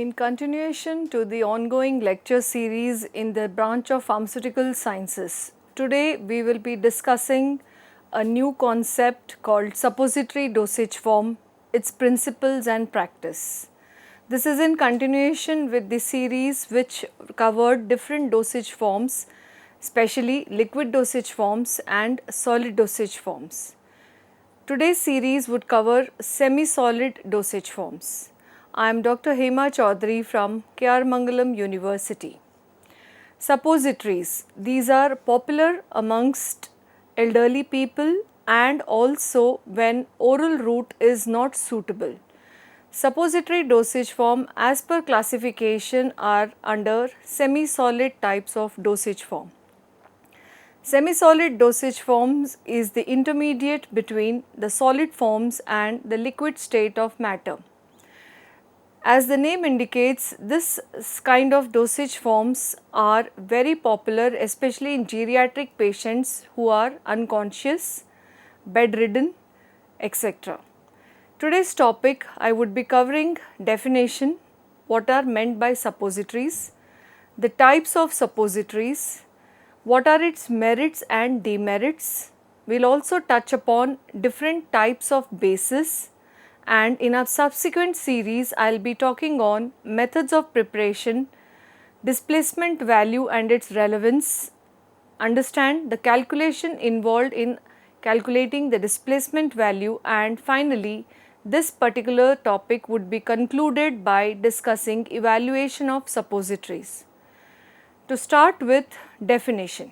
In continuation to the ongoing lecture series in the branch of pharmaceutical sciences, today we will be discussing a new concept called suppository dosage form, its principles and practice. This is in continuation with the series which covered different dosage forms, especially liquid dosage forms and solid dosage forms. Today's series would cover semi-solid dosage forms. I am Dr. Hema Chaudhary from K.R. Mangalam University. Suppositories, these are popular amongst elderly people and also when oral route is not suitable. Suppository dosage form as per classification are under semi-solid types of dosage form. Semi-solid dosage forms is the intermediate between the solid forms and the liquid state of matter. As the name indicates, this kind of dosage forms are very popular, especially in geriatric patients who are unconscious, bedridden, etc. Today's topic, I would be covering definition, what are meant by suppositories, the types of suppositories, what are its merits and demerits. We will also touch upon different types of bases, and in a subsequent series I will be talking on methods of preparation, displacement value and its relevance, understand the calculation involved in calculating the displacement value, and finally this particular topic would be concluded by discussing evaluation of suppositories. To start with definition.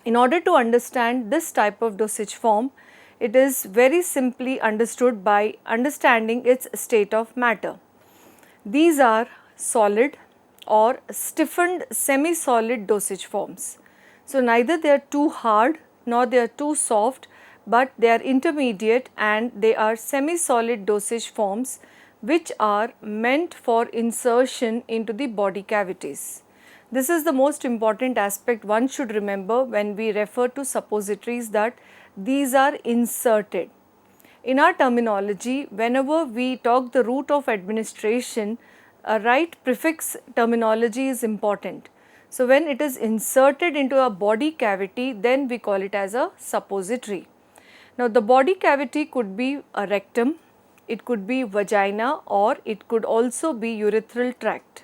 In order to understand this type of dosage form, it is very simply understood by understanding its state of matter. These are solid or stiffened semi-solid dosage forms. So, neither they are too hard nor they are too soft, but they are intermediate and they are semi-solid dosage forms which are meant for insertion into the body cavities. This is the most important aspect one should remember when we refer to suppositories, that these are inserted. In our terminology, whenever we talk the route of administration, a right prefix terminology is important. So, when it is inserted into a body cavity, then we call it as a suppository. Now, the body cavity could be a rectum, it could be vagina, or it could also be urethral tract.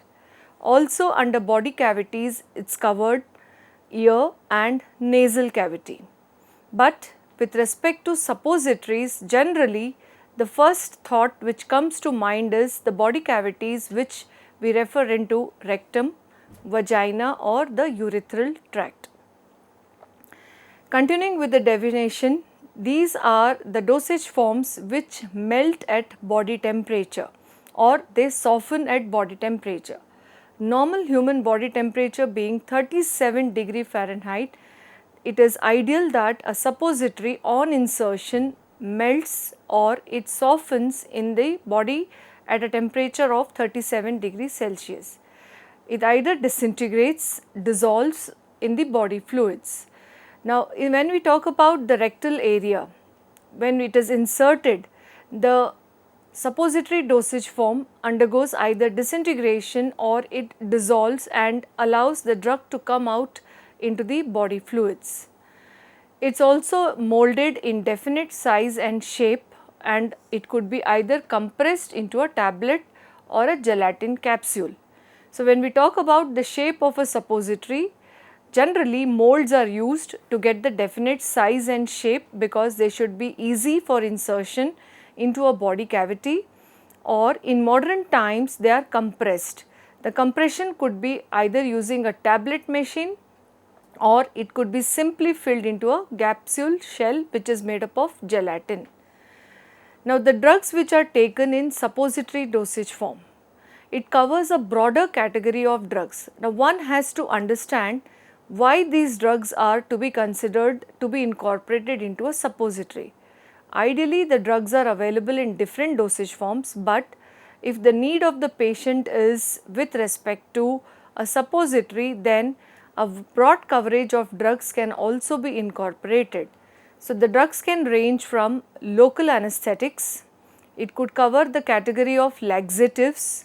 Also under body cavities, it is covered ear and nasal cavity. But with respect to suppositories, generally the first thought which comes to mind is the body cavities which we refer into rectum, vagina or the urethral tract. Continuing with the definition, these are the dosage forms which melt at body temperature or they soften at body temperature. Normal human body temperature being 37 degree Fahrenheit, it is ideal that a suppository on insertion melts or it softens in the body at a temperature of 37 degrees Celsius. It either disintegrates, dissolves in the body fluids. Now, when we talk about the rectal area, when it is inserted, the suppository dosage form undergoes either disintegration or it dissolves and allows the drug to come out into the body fluids. It is also molded in definite size and shape, and it could be either compressed into a tablet or a gelatin capsule. So, when we talk about the shape of a suppository, generally molds are used to get the definite size and shape because they should be easy for insertion into a body cavity, or in modern times they are compressed. The compression could be either using a tablet machine or it could be simply filled into a capsule shell which is made up of gelatin. Now, the drugs which are taken in suppository dosage form, it covers a broader category of drugs. Now, one has to understand why these drugs are to be considered to be incorporated into a suppository. Ideally, the drugs are available in different dosage forms, but if the need of the patient is with respect to a suppository, then a broad coverage of drugs can also be incorporated. So, the drugs can range from local anesthetics, it could cover the category of laxatives,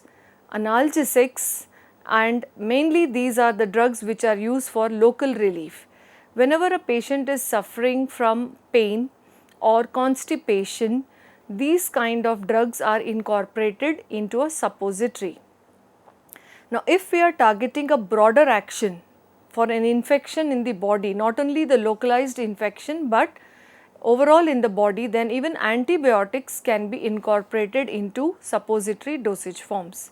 analgesics, and mainly these are the drugs which are used for local relief. Whenever a patient is suffering from pain or constipation, these kind of drugs are incorporated into a suppository. Now, if we are targeting a broader action for an infection in the body, not only the localized infection but overall in the body, then even antibiotics can be incorporated into suppository dosage forms.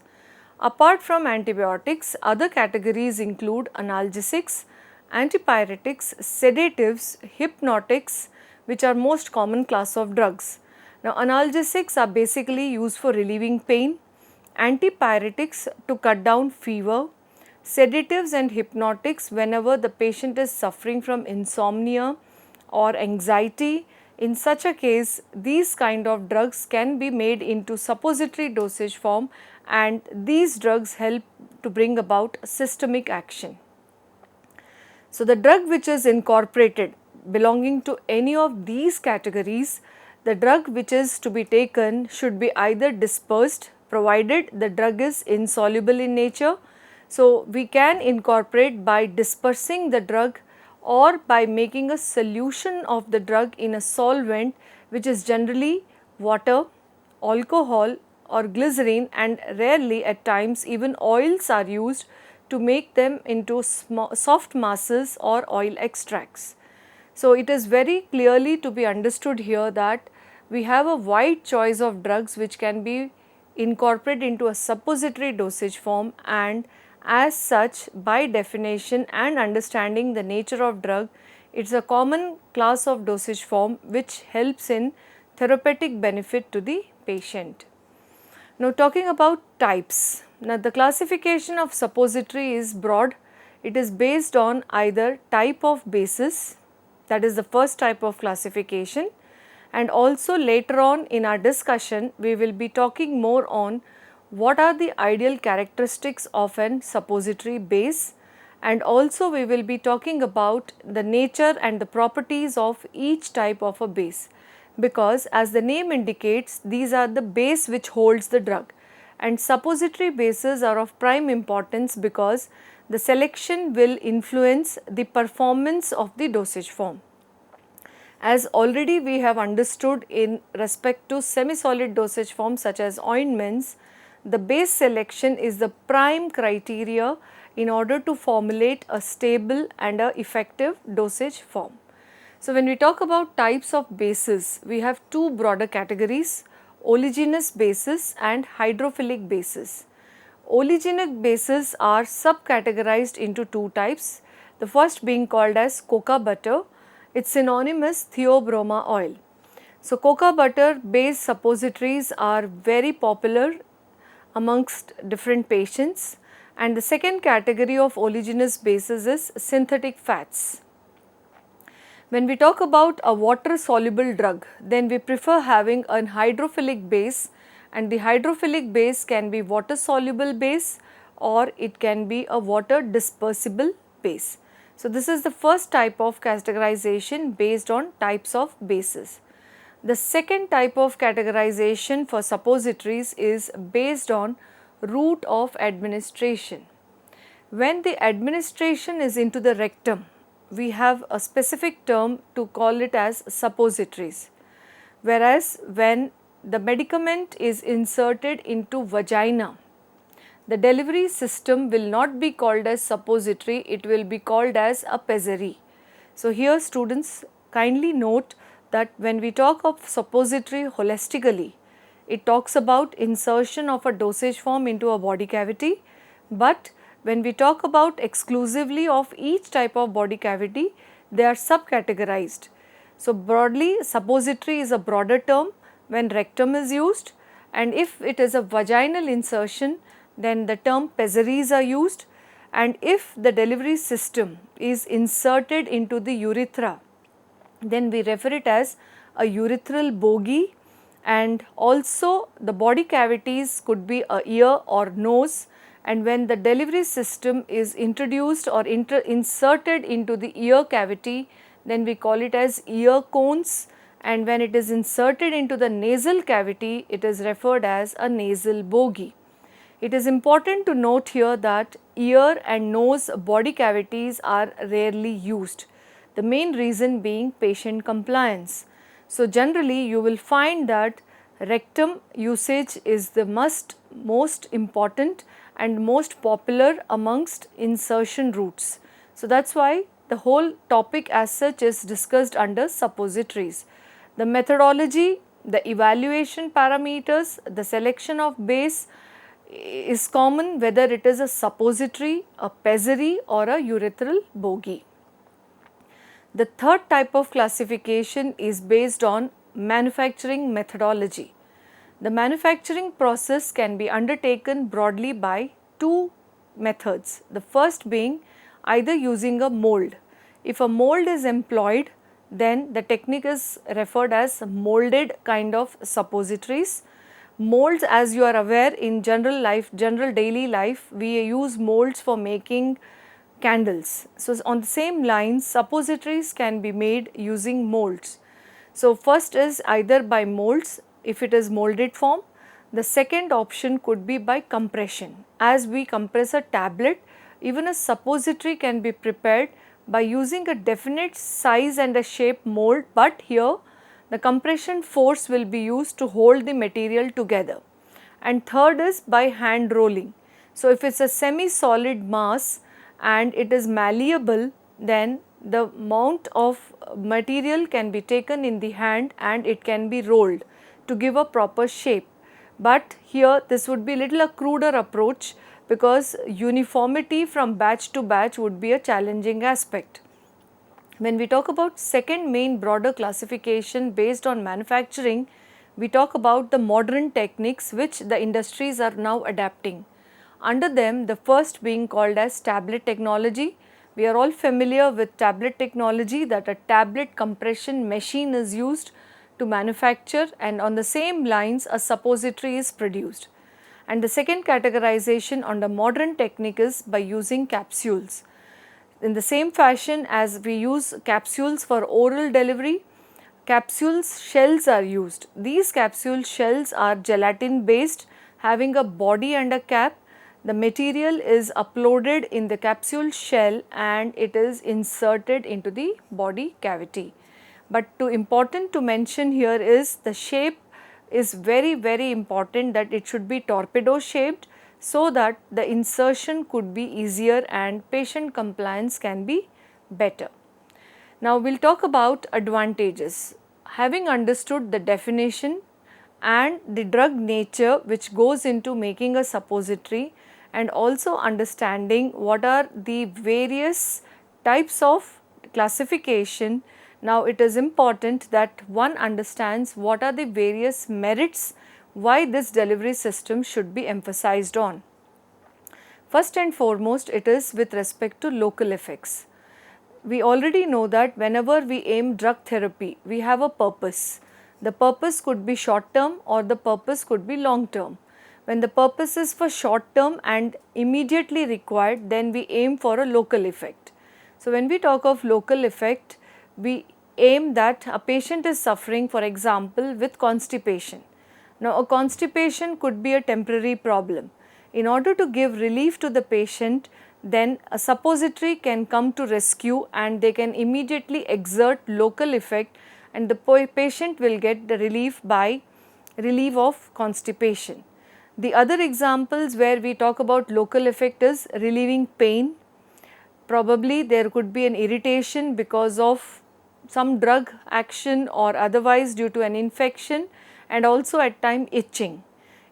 Apart from antibiotics, other categories include analgesics, antipyretics, sedatives, hypnotics, which are most common class of drugs. Now, analgesics are basically used for relieving pain, antipyretics to cut down fever, sedatives and hypnotics whenever the patient is suffering from insomnia or anxiety. In such a case, these kind of drugs can be made into suppository dosage form, and these drugs help to bring about systemic action. So, the drug which is incorporated belonging to any of these categories, the drug which is to be taken should be either dispersed, provided the drug is insoluble in nature. So, we can incorporate by dispersing the drug or by making a solution of the drug in a solvent which is generally water, alcohol or glycerine, and rarely at times even oils are used to make them into soft masses or oil extracts. So, it is very clearly to be understood here that we have a wide choice of drugs which can be incorporated into a suppository dosage form, and as such, by definition and understanding the nature of drug, it is a common class of dosage form which helps in therapeutic benefit to the patient. Now, talking about types. Now, the classification of suppository is broad. It is based on either type of basis, that is the first type of classification, and also later on in our discussion we will be talking more on what are the ideal characteristics of an suppository base, and also we will be talking about the nature and the properties of each type of a base, because as the name indicates, these are the base which holds the drug, and suppository bases are of prime importance because the selection will influence the performance of the dosage form. As already we have understood in respect to semi-solid dosage forms such as ointments, the base selection is the prime criteria in order to formulate a stable and a effective dosage form. So, when we talk about types of bases, we have two broader categories: oleaginous bases and hydrophilic bases. Oleaginous bases are subcategorized into two types, the first being called as coca butter. Its synonym is theobroma oil. So, coca butter based suppositories are very popular amongst different patients, and the second category of oleaginous bases is synthetic fats. When we talk about a water soluble drug, then we prefer having a hydrophilic base, and the hydrophilic base can be water soluble base or it can be a water dispersible base. So, this is the first type of categorization based on types of bases. The second type of categorization for suppositories is based on route of administration. When the administration is into the rectum, we have a specific term to call it as suppositories, whereas when the medicament is inserted into vagina, the delivery system will not be called as suppository, it will be called as a pessary. So, here students kindly note that when we talk of suppository holistically, it talks about insertion of a dosage form into a body cavity, but when we talk about exclusively of each type of body cavity, they are subcategorized. So, broadly suppository is a broader term when rectum is used, and if it is a vaginal insertion, then the term pessaries are used, and if the delivery system is inserted into the urethra, then we refer it as a urethral bogey, and also the body cavities could be a ear or nose, and when the delivery system is introduced or inserted into the ear cavity, then we call it as ear cones, and when it is inserted into the nasal cavity, it is referred as a nasal bogey. It is important to note here that ear and nose body cavities are rarely used, the main reason being patient compliance. So, generally you will find that rectum usage is the most important and most popular amongst insertion routes. So, that is why the whole topic as such is discussed under suppositories. The methodology, the evaluation parameters, the selection of base is common whether it is a suppository, a pessary or a urethral bogey. The third type of classification is based on manufacturing methodology. The manufacturing process can be undertaken broadly by two methods. The first being either using a mold. If a mold is employed, then the technique is referred as molded kind of suppositories. Molds, as you are aware, in general daily life, we use molds for making candles. So, on the same lines, suppositories can be made using molds. So, first is either by molds if it is molded form. The second option could be by compression. As we compress a tablet, even a suppository can be prepared by using a definite size and a shape mold, but here the compression force will be used to hold the material together. And third is by hand rolling. So, if it is a semi-solid mass and it is malleable, then the amount of material can be taken in the hand and it can be rolled to give a proper shape. But here this would be little a cruder approach because uniformity from batch to batch would be a challenging aspect. When we talk about second main broader classification based on manufacturing, we talk about the modern techniques which the industries are now adapting. Under them, the first being called as tablet technology. We are all familiar with tablet technology, that a tablet compression machine is used to manufacture, and on the same lines a suppository is produced. And the second categorization under modern technique is by using capsules. In the same fashion as we use capsules for oral delivery, capsules shells are used. These capsule shells are gelatin based, having a body and a cap. The material is uploaded in the capsule shell and it is inserted into the body cavity. But important to mention here is the shape is very important, that it should be torpedo shaped so that the insertion could be easier and patient compliance can be better. Now we will talk about advantages. Having understood the definition and the drug nature which goes into making a suppository, and also understanding what are the various types of classification, now it is important that one understands what are the various merits why this delivery system should be emphasized on. First and foremost, it is with respect to local effects. We already know that whenever we aim drug therapy, we have a purpose. The purpose could be short term or the purpose could be long term. When the purpose is for short term and immediately required, then we aim for a local effect. So, when we talk of local effect, we aim that a patient is suffering, for example, with constipation. Now, a constipation could be a temporary problem. In order to give relief to the patient, then a suppository can come to rescue and they can immediately exert local effect, and the patient will get the relief by relief of constipation. The other examples where we talk about local effect is relieving pain. Probably there could be an irritation because of some drug action or otherwise due to an infection, and also at time itching.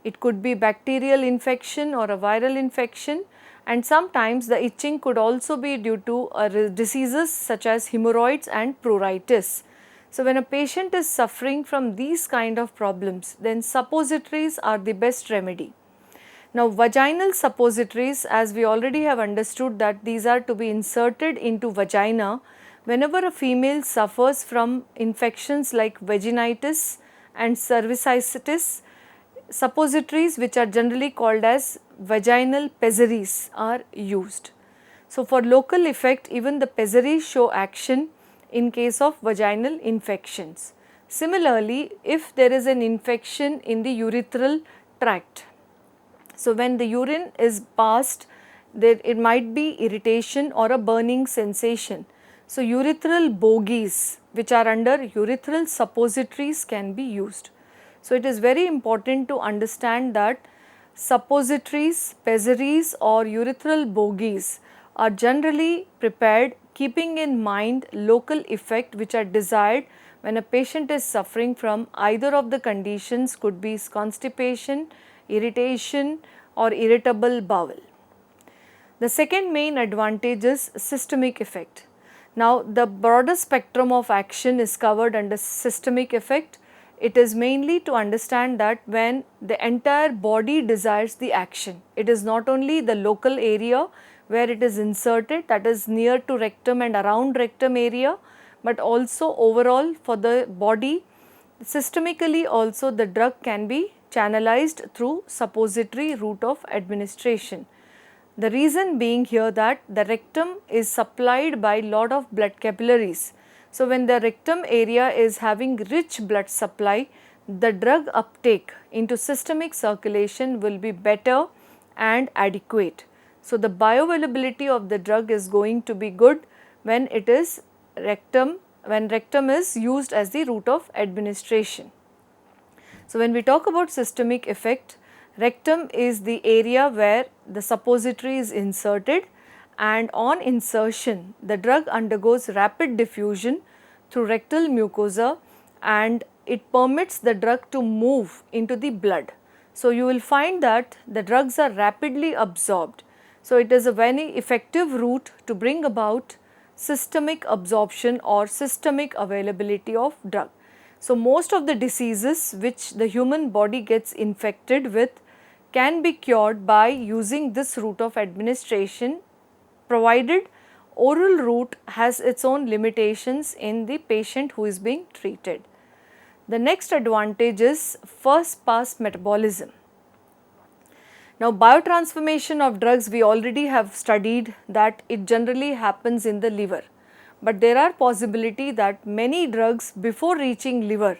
It could be bacterial infection or a viral infection, and sometimes the itching could also be due to diseases such as hemorrhoids and pruritus. So, when a patient is suffering from these kind of problems, then suppositories are the best remedy. Now, vaginal suppositories, as we already have understood that these are to be inserted into vagina whenever a female suffers from infections like vaginitis and cervicitis. Suppositories, which are generally called as vaginal pessaries, are used. So, for local effect, even the pessaries show action in case of vaginal infections. Similarly, if there is an infection in the urethral tract, So when the urine is passed, there it might be irritation or a burning sensation. So urethral bogies which are under urethral suppositories can be used. So it is very important to understand that suppositories, pessaries or urethral bogies are generally prepared keeping in mind local effect which are desired when a patient is suffering from either of the conditions, could be constipation, irritation or irritable bowel. The second main advantage is systemic effect. Now the broader spectrum of action is covered under systemic effect. It is mainly to understand that when the entire body desires the action, it is not only the local area where it is inserted, that is near to rectum and around rectum area, but also overall for the body. Systemically also the drug can be channelized through suppository route of administration. The reason being here that the rectum is supplied by lot of blood capillaries. So when the rectum area is having rich blood supply, the drug uptake into systemic circulation will be better and adequate. So the bioavailability of the drug is going to be good when it is rectum, when rectum is used as the route of administration. So when we talk about systemic effect, rectum is the area where the suppository is inserted, and on insertion the drug undergoes rapid diffusion through rectal mucosa and it permits the drug to move into the blood. So you will find that the drugs are rapidly absorbed. So it is a very effective route to bring about systemic absorption or systemic availability of drug. So most of the diseases which the human body gets infected with can be cured by using this route of administration, provided oral route has its own limitations in the patient who is being treated. The next advantage is first pass metabolism. Now biotransformation of drugs, we already have studied that it generally happens in the liver, but there are possibility that many drugs before reaching liver,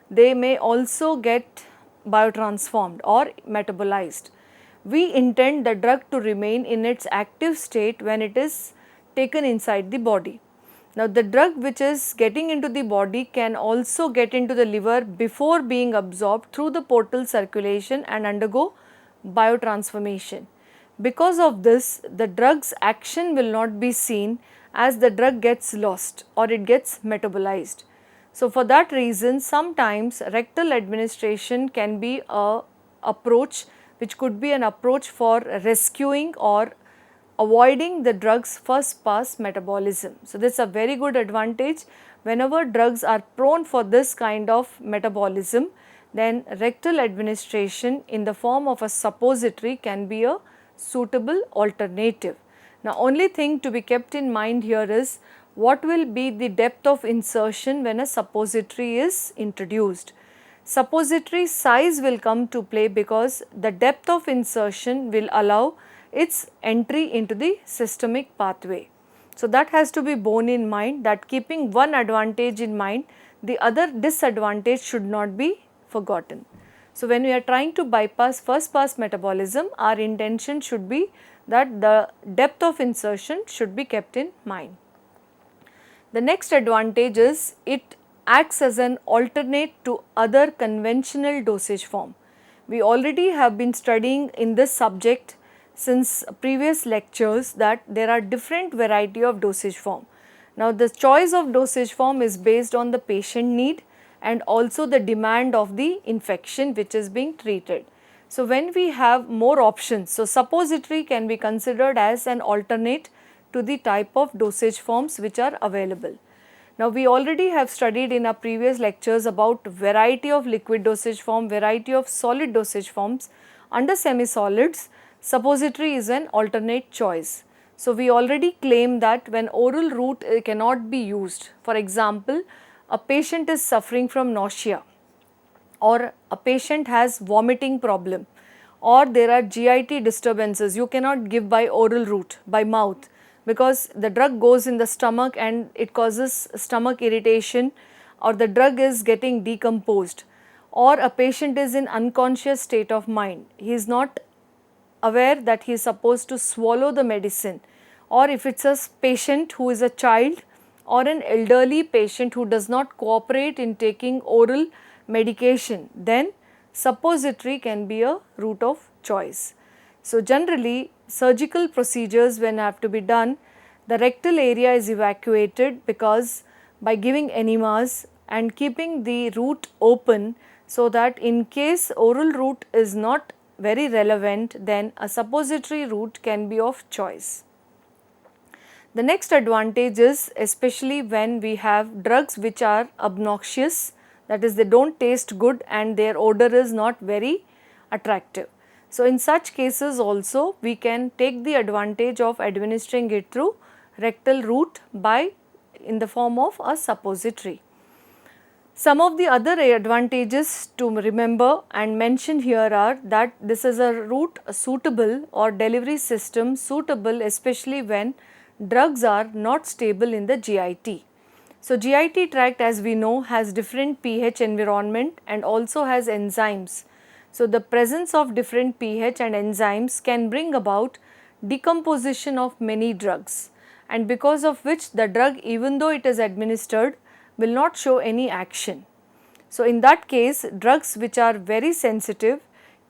they may also get biotransformed or metabolized. We intend the drug to remain in its active state when it is taken inside the body. Now the drug which is getting into the body can also get into the liver before being absorbed through the portal circulation and undergo biotransformation. Because of this, the drug's action will not be seen as the drug gets lost or it gets metabolized. So for that reason, sometimes rectal administration can be a approach which could be an approach for rescuing or avoiding the drug's first pass metabolism. So this is a very good advantage. Whenever drugs are prone for this kind of metabolism, then rectal administration in the form of a suppository can be a suitable alternative. Now only thing to be kept in mind here is what will be the depth of insertion when a suppository is introduced. Suppository size will come to play because the depth of insertion will allow its entry into the systemic pathway. So that has to be borne in mind, that keeping one advantage in mind, the other disadvantage should not be forgotten. So when we are trying to bypass first pass metabolism, our intention should be that the depth of insertion should be kept in mind. The next advantage is it acts as an alternate to other conventional dosage form. We already have been studying in this subject since previous lectures that there are different variety of dosage form. Now the choice of dosage form is based on the patient need and also the demand of the infection which is being treated. So when we have more options, so suppository can be considered as an alternate to the type of dosage forms which are available. Now we already have studied in our previous lectures about variety of liquid dosage form, variety of solid dosage forms. Under semi-solids, suppository is an alternate choice. So we already claim that when oral route cannot be used, for example, a patient is suffering from nausea or a patient has vomiting problem or there are GIT disturbances, you cannot give by oral route, by mouth, because the drug goes in the stomach and it causes stomach irritation, or the drug is getting decomposed, or a patient is in unconscious state of mind, he is not aware that he is supposed to swallow the medicine, or if it's a patient who is a child or an elderly patient who does not cooperate in taking oral medication, then suppository can be a route of choice. So, generally surgical procedures when have to be done, the rectal area is evacuated, because by giving enemas and keeping the route open, so that in case oral route is not very relevant, then a suppository route can be of choice. The next advantage is, especially when we have drugs which are obnoxious, that is they do not taste good and their odor is not very attractive. So, in such cases also we can take the advantage of administering it through rectal route by in the form of a suppository. Some of the other advantages to remember and mention here are that this is a route suitable or delivery system suitable especially when drugs are not stable in the GIT. So, GIT tract, as we know, has different pH environment and also has enzymes. So, the presence of different pH and enzymes can bring about decomposition of many drugs, and because of which the drug, even though it is administered, will not show any action. So, in that case, drugs which are very sensitive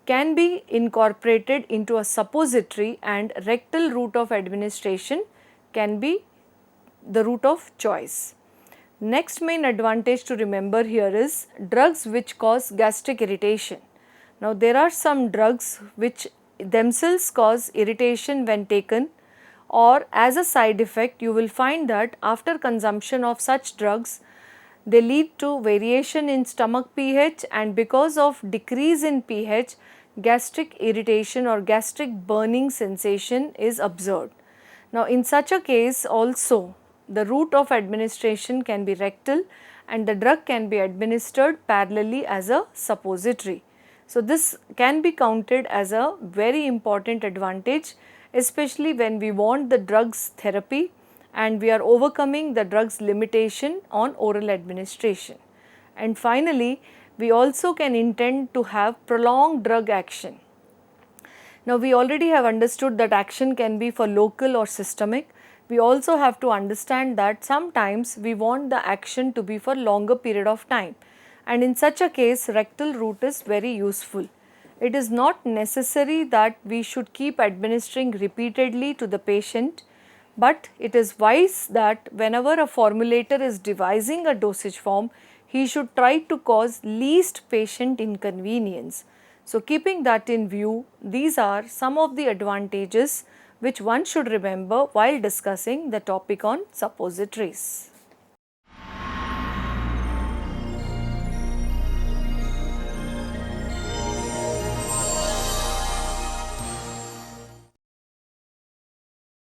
can be incorporated into a suppository, and rectal route of administration can be the route of choice. Next main advantage to remember here is drugs which cause gastric irritation. Now, there are some drugs which themselves cause irritation when taken, or as a side effect you will find that after consumption of such drugs they lead to variation in stomach pH, and because of decrease in pH, gastric irritation or gastric burning sensation is observed. Now, in such a case also the route of administration can be rectal and the drug can be administered parallelly as a suppository. So, this can be counted as a very important advantage, especially when we want the drugs therapy and we are overcoming the drugs limitation on oral administration. And finally, we also can intend to have prolonged drug action. Now, we already have understood that action can be for local or systemic. We also have to understand that sometimes we want the action to be for longer period of time, and in such a case rectal route is very useful. It is not necessary that we should keep administering repeatedly to the patient, but it is wise that whenever a formulator is devising a dosage form, he should try to cause least patient inconvenience. So, keeping that in view, these are some of the advantages which one should remember while discussing the topic on suppositories.